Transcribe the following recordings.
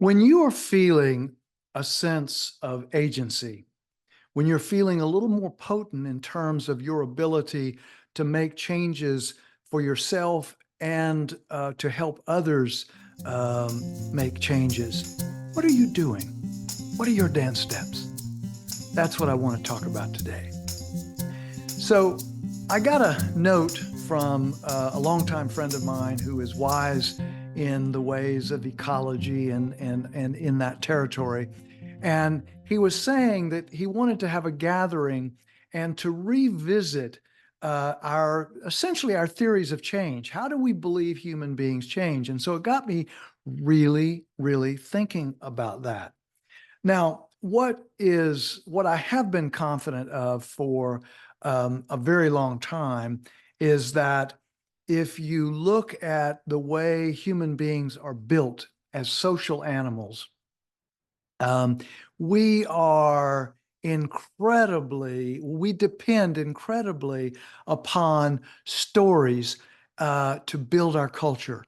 When you are feeling a sense of agency, when you're feeling a little more potent in terms of your ability to make changes for yourself and to help others make changes, what are you doing? What are your dance steps? That's what I want to talk about today. So I got a note from a longtime friend of mine who is wise in the ways of ecology and in that territory. And he was saying that he wanted to have a gathering and to revisit our essentially our theories of change. How do we believe human beings change? And so it got me really, really thinking about that. Now, what I have been confident of for a very long time is that if you look at the way human beings are built as social animals, um, we are we depend incredibly upon stories to build our culture,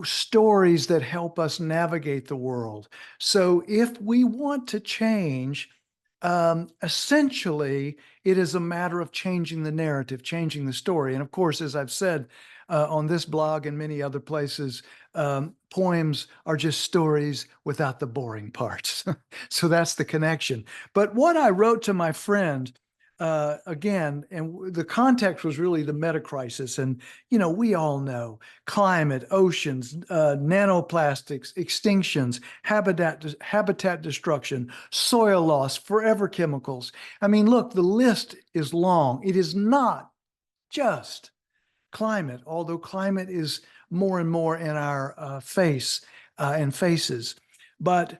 stories that help us navigate the world. So if we want to change, essentially, it is a matter of changing the narrative, changing the story. And of course, as I've said on this blog and many other places, poems are just stories without the boring parts. So that's the connection. But what I wrote to my friend, again, and the context was really the meta crisis. And, we all know climate, oceans, nanoplastics, extinctions, habitat destruction, soil loss, forever chemicals. I mean, look, the list is long. It is not just climate, although climate is more and more in our face and faces. But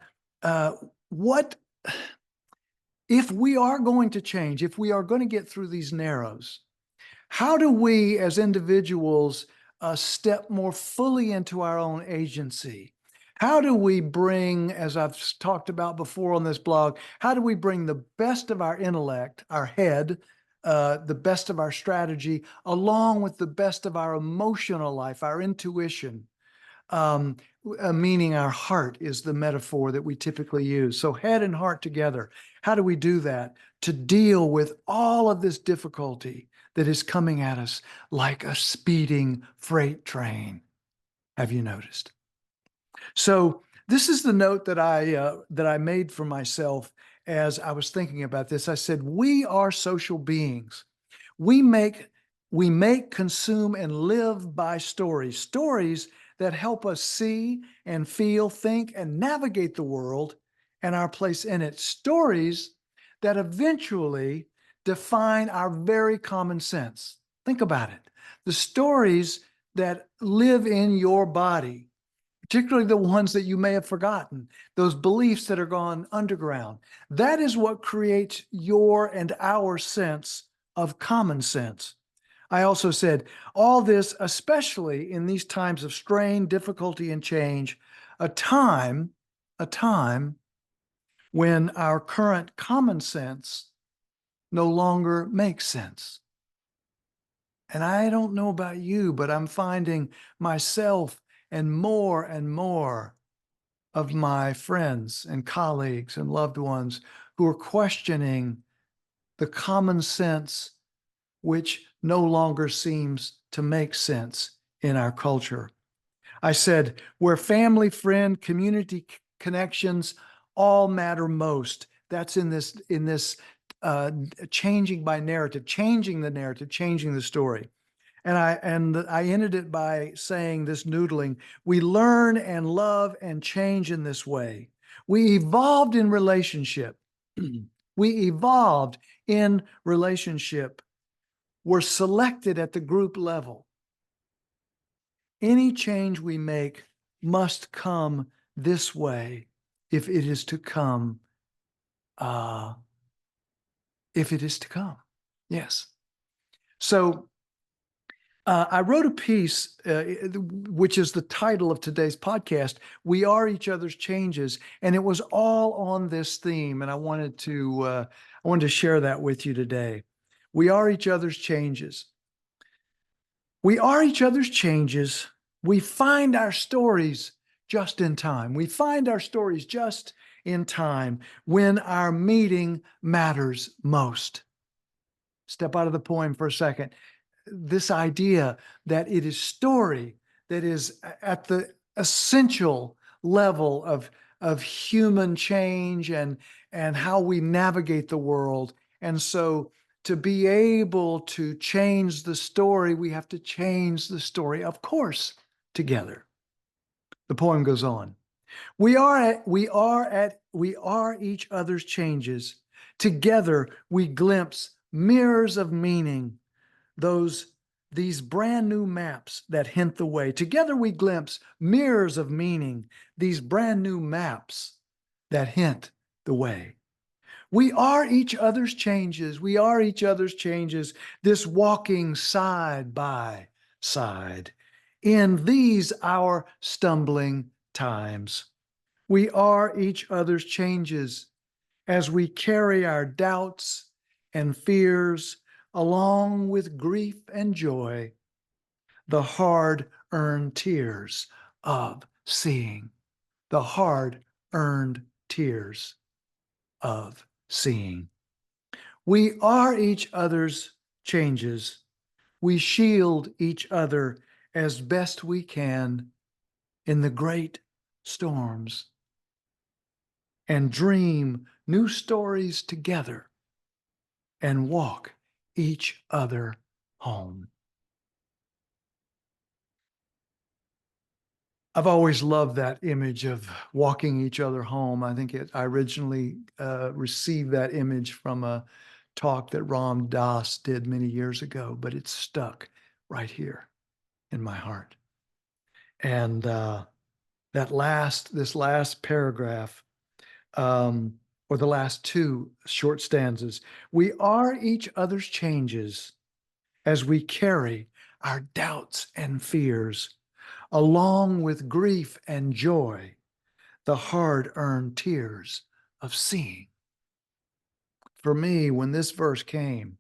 what if we are going to change, if we are going to get through these narrows, how do we as individuals step more fully into our own agency? How do we bring, as I've talked about before on this blog, how do we bring the best of our intellect, our head, the best of our strategy, along with the best of our emotional life, our intuition, meaning our heart is the metaphor that we typically use. So head and heart together. How do we do that to deal with all of this difficulty that is coming at us like a speeding freight train? Have you noticed? So this is the note that I made for myself as I was thinking about this. I said, we are social beings. We make, consume, and live by stories, stories that help us see and feel, think, and navigate the world and our place in it. Stories that eventually define our very common sense. Think about it. The stories that live in your body, particularly the ones that you may have forgotten, those beliefs that are gone underground. That is what creates your and our sense of common sense. I also said all this, especially in these times of strain, difficulty, and change, a time when our current common sense no longer makes sense. And I don't know about you, but I'm finding myself and more of my friends and colleagues and loved ones who are questioning the common sense which no longer seems to make sense in our culture. I said, where family, friend, community connections all matter most. That's in this changing by narrative, changing the narrative, changing the story. And I ended it by saying this noodling, we learn and love and change in this way. We evolved in relationship. We evolved in relationship. We're selected at the group level. Any change we make must come this way if it is to come. If it is to come. Yes. So I wrote a piece, which is the title of today's podcast, We Are Each Other's Changes, and it was all on this theme, and I wanted to share that with you today. We are each other's changes. We are each other's changes. We find our stories just in time. We find our stories just in time when our meeting matters most. Step out of the poem for a second. This idea that it is story that is at the essential level of human change and how we navigate the world. And so to be able to change the story, we have to change the story, of course, together. The poem goes on. We are each other's changes. Together we glimpse mirrors of meaning, these brand new maps that hint the way. Together we glimpse mirrors of meaning, these brand new maps that hint the way. We are each other's changes. We are each other's changes, this walking side by side in these our stumbling times. We are each other's changes as we carry our doubts and fears along with grief and joy, the hard-earned tears of seeing, the hard-earned tears of seeing. We are each other's changes. We shield each other as best we can in the great storms and dream new stories together and walk each other home. I've always loved that image of walking each other home. I think I originally received that image from a talk that Ram Dass did many years ago, but it's stuck right here in my heart. And this last paragraph, or the last two short stanzas, we are each other's changes as we carry our doubts and fears along with grief and joy, the hard-earned tears of seeing. For me, when this verse came,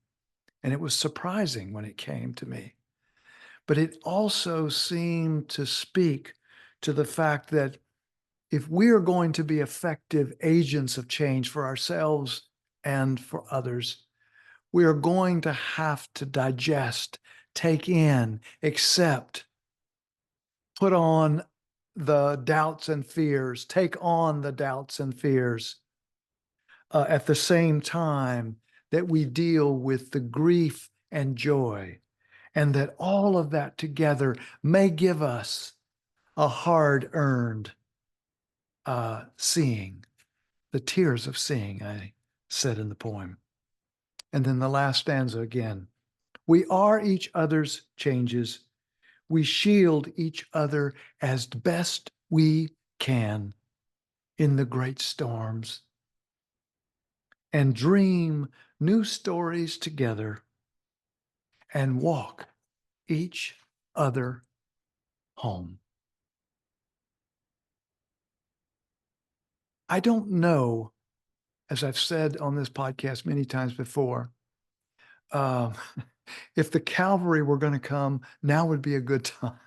and it was surprising when it came to me, but it also seemed to speak to the fact that if we are going to be effective agents of change for ourselves and for others, we are going to have to digest, take in, accept, put on the doubts and fears, take on the doubts and fears at the same time that we deal with the grief and joy, and that all of that together may give us a hard-earned seeing, the tears of seeing, I said in the poem. And then the last stanza again. We are each other's changes. We shield each other as best we can in the great storms and dream new stories together and walk each other home. I don't know, as I've said on this podcast many times before, if the cavalry were going to come, now would be a good time.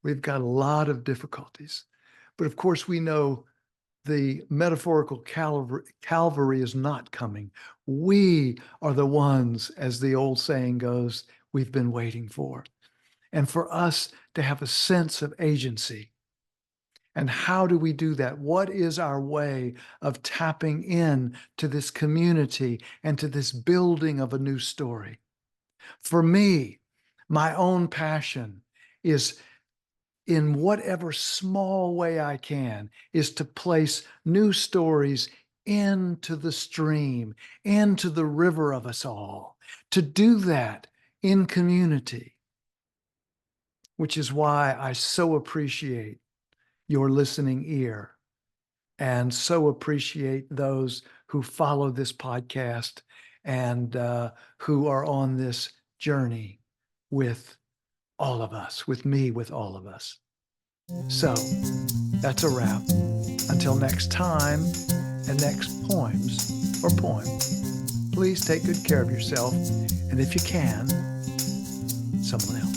We've got a lot of difficulties. But of course, we know the metaphorical cavalry is not coming. We are the ones, as the old saying goes, we've been waiting for. And for us to have a sense of agency. And how do we do that? What is our way of tapping in to this community and to this building of a new story? For me, my own passion is, in whatever small way I can, is to place new stories into the stream, into the river of us all, to do that in community, which is why I so appreciate your listening ear and so appreciate those who follow this podcast and who are on this journey with all of us, with me, with all of us. So that's a wrap. Until next time and next poems or poem, please take good care of yourself, and if you can, someone else.